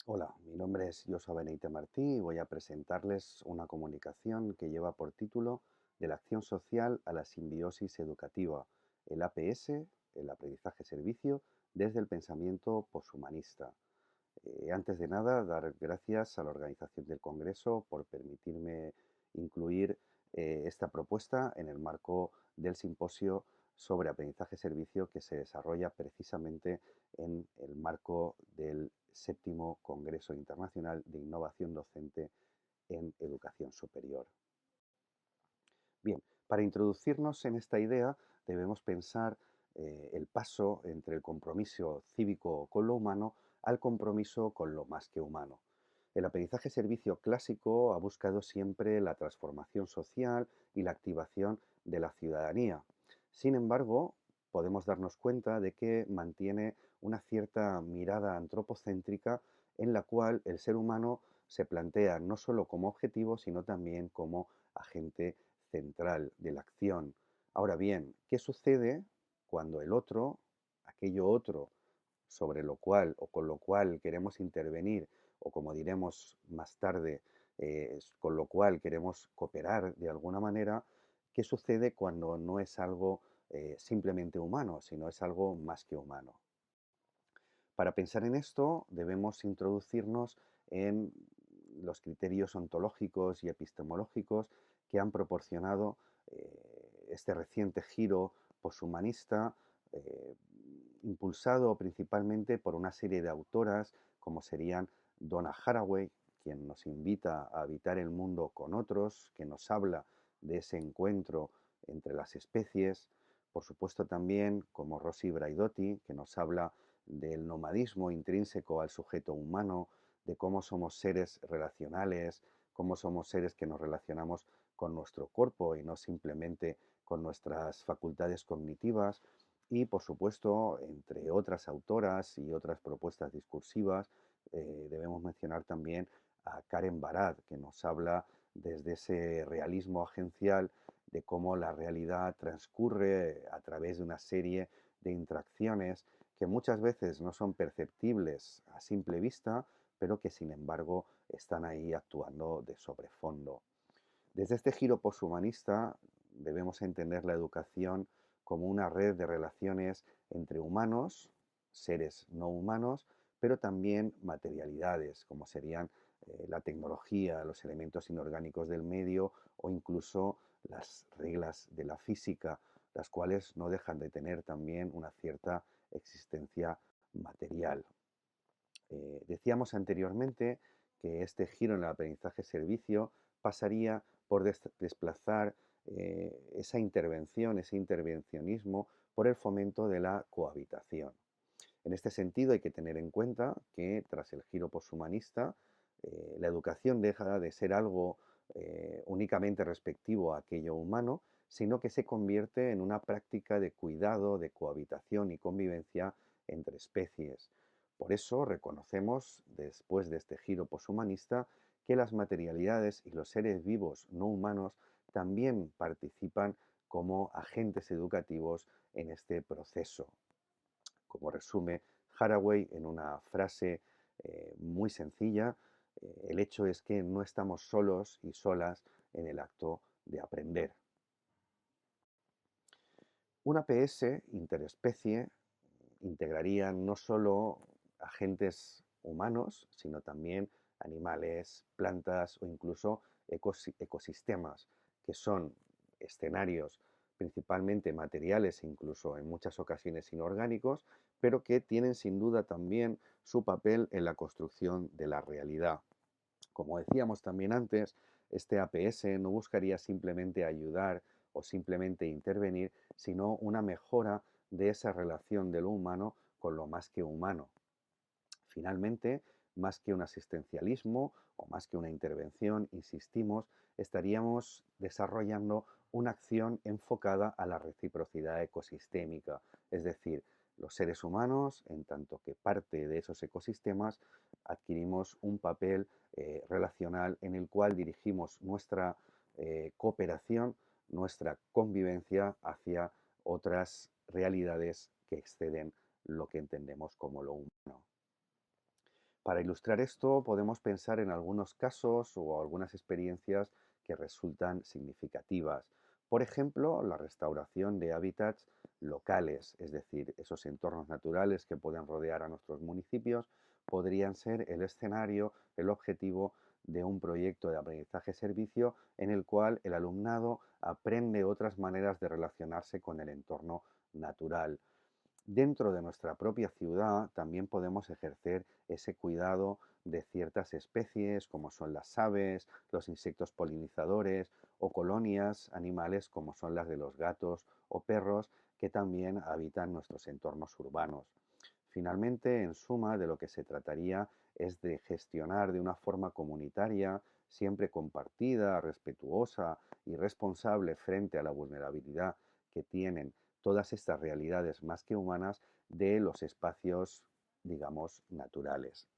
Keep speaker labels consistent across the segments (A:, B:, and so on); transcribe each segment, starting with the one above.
A: Hola, mi nombre es Joshua Beneite Martí y voy a presentarles una comunicación que lleva por título De la acción social a la simbiosis educativa, el APS, el aprendizaje-servicio, desde el pensamiento poshumanista. Antes de nada, dar gracias a la organización del Congreso por permitirme incluir esta propuesta en el marco del simposio sobre aprendizaje-servicio que se desarrolla precisamente en el marco del séptimo Congreso Internacional de Innovación Docente en Educación Superior. Bien, para introducirnos en esta idea debemos pensar el paso entre el compromiso cívico con lo humano al compromiso con lo más que humano. El aprendizaje-servicio clásico ha buscado siempre la transformación social y la activación de la ciudadanía. Sin embargo, podemos darnos cuenta de que mantiene una cierta mirada antropocéntrica en la cual el ser humano se plantea no solo como objetivo, sino también como agente central de la acción. Ahora bien, ¿qué sucede cuando el otro, aquello otro sobre lo cual o con lo cual queremos intervenir, o como diremos más tarde, con lo cual queremos cooperar de alguna manera, qué sucede cuando no es algo simplemente humano, sino es algo más que humano? Para pensar en esto debemos introducirnos en los criterios ontológicos y epistemológicos que han proporcionado este reciente giro poshumanista, eh, impulsado principalmente por una serie de autoras como serían Donna Haraway, quien nos invita a habitar el mundo con otros, que nos habla de ese encuentro entre las especies, por supuesto también como Rossi Braidotti, que nos habla del nomadismo intrínseco al sujeto humano, de cómo somos seres relacionales, cómo somos seres que nos relacionamos con nuestro cuerpo y no simplemente con nuestras facultades cognitivas. Y por supuesto, entre otras autoras y otras propuestas discursivas, debemos mencionar también a Karen Barad, que nos habla desde ese realismo agencial de cómo la realidad transcurre a través de una serie de interacciones que muchas veces no son perceptibles a simple vista, pero que sin embargo están ahí actuando de sobrefondo. Desde este giro poshumanista debemos entender la educación como una red de relaciones entre humanos, seres no humanos, pero también materialidades, como serían la tecnología, los elementos inorgánicos del medio o incluso las reglas de la física, las cuales no dejan de tener también una cierta existencia material. Decíamos anteriormente que este giro en el aprendizaje-servicio pasaría por desplazar esa intervención, ese intervencionismo, por el fomento de la cohabitación. En este sentido hay que tener en cuenta que tras el giro poshumanista, la educación deja de ser algo únicamente respectivo a aquello humano, sino que se convierte en una práctica de cuidado, de cohabitación y convivencia entre especies. Por eso reconocemos, después de este giro poshumanista, que las materialidades y los seres vivos no humanos también participan como agentes educativos en este proceso. Como resume Haraway en una frase muy sencilla, el hecho es que no estamos solos y solas en el acto de aprender. Un APS interespecie integraría no solo agentes humanos, sino también animales, plantas o incluso ecosistemas, que son escenarios principalmente materiales e incluso en muchas ocasiones inorgánicos, pero que tienen sin duda también su papel en la construcción de la realidad. Como decíamos también antes, este APS no buscaría simplemente ayudar o simplemente intervenir, sino una mejora de esa relación de lo humano con lo más que humano. Finalmente, más que un asistencialismo o más que una intervención, insistimos, estaríamos desarrollando una acción enfocada a la reciprocidad ecosistémica, es decir, los seres humanos, en tanto que parte de esos ecosistemas, adquirimos un papel relacional en el cual dirigimos nuestra cooperación, nuestra convivencia hacia otras realidades que exceden lo que entendemos como lo humano. Para ilustrar esto, podemos pensar en algunos casos o algunas experiencias que resultan significativas. Por ejemplo, la restauración de hábitats locales, es decir, esos entornos naturales que pueden rodear a nuestros municipios, podrían ser el escenario, el objetivo de un proyecto de aprendizaje-servicio en el cual el alumnado aprende otras maneras de relacionarse con el entorno natural. Dentro de nuestra propia ciudad también podemos ejercer ese cuidado de ciertas especies como son las aves, los insectos polinizadores o colonias animales como son las de los gatos o perros que también habitan nuestros entornos urbanos. Finalmente, en suma, de lo que se trataría es de gestionar de una forma comunitaria, siempre compartida, respetuosa y responsable frente a la vulnerabilidad que tienen todas estas realidades más que humanas de los espacios, digamos, naturales.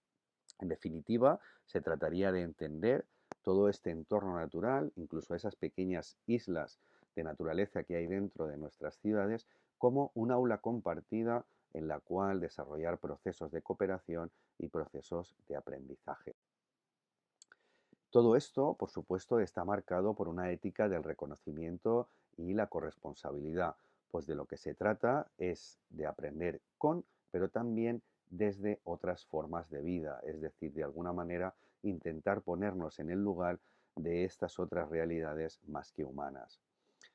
A: En definitiva, se trataría de entender todo este entorno natural, incluso esas pequeñas islas de naturaleza que hay dentro de nuestras ciudades, como un aula compartida en la cual desarrollar procesos de cooperación y procesos de aprendizaje. Todo esto, por supuesto, está marcado por una ética del reconocimiento y la corresponsabilidad, pues de lo que se trata es de aprender con, pero también desde otras formas de vida, es decir, de alguna manera intentar ponernos en el lugar de estas otras realidades más que humanas.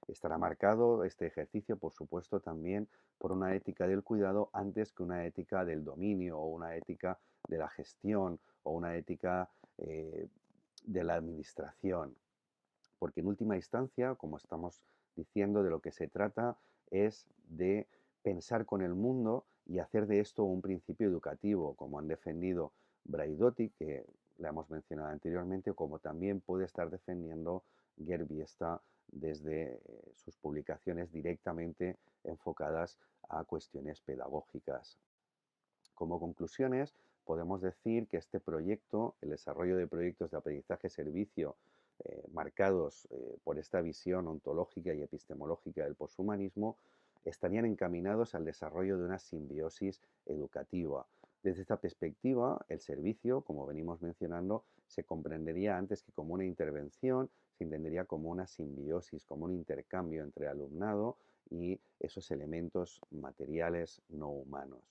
A: Estará marcado este ejercicio, por supuesto, también por una ética del cuidado antes que una ética del dominio o una ética de la gestión o una ética de la administración. Porque en última instancia, como estamos diciendo, de lo que se trata es de pensar con el mundo y hacer de esto un principio educativo, como han defendido Braidotti, que la hemos mencionado anteriormente, o como también puede estar defendiendo Gerbiesta desde sus publicaciones directamente enfocadas a cuestiones pedagógicas. Como conclusiones, podemos decir que este proyecto, el desarrollo de proyectos de aprendizaje-servicio marcados por esta visión ontológica y epistemológica del poshumanismo, estarían encaminados al desarrollo de una simbiosis educativa. Desde esta perspectiva, el servicio, como venimos mencionando, se comprendería antes que como una intervención, se entendería como una simbiosis, como un intercambio entre alumnado y esos elementos materiales no humanos.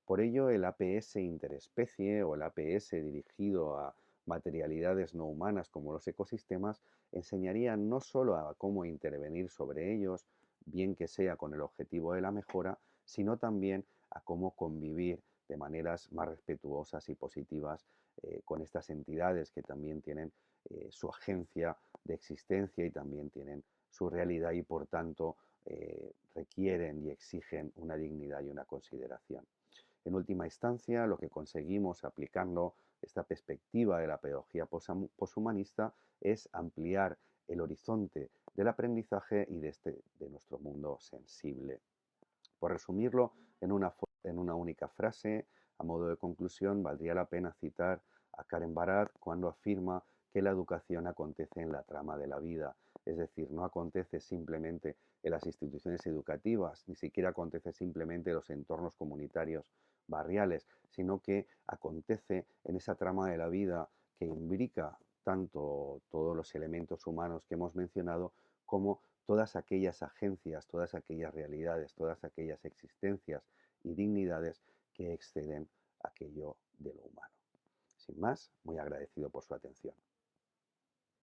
A: Por ello, el APS interespecie o el APS dirigido a materialidades no humanas como los ecosistemas enseñaría no solo a cómo intervenir sobre ellos, bien que sea con el objetivo de la mejora, sino también a cómo convivir de maneras más respetuosas y positivas con estas entidades que también tienen su agencia de existencia y también tienen su realidad y por tanto requieren y exigen una dignidad y una consideración. En última instancia, lo que conseguimos aplicando esta perspectiva de la pedagogía poshumanista es ampliar el horizonte del aprendizaje y de nuestro mundo sensible. Por resumirlo en una única frase, a modo de conclusión, valdría la pena citar a Karen Barad cuando afirma que la educación acontece en la trama de la vida, es decir, no acontece simplemente en las instituciones educativas, ni siquiera acontece simplemente en los entornos comunitarios barriales, sino que acontece en esa trama de la vida que imbrica tanto todos los elementos humanos que hemos mencionado como todas aquellas agencias, todas aquellas realidades, todas aquellas existencias y dignidades que exceden aquello de lo humano. Sin más, muy agradecido por su atención.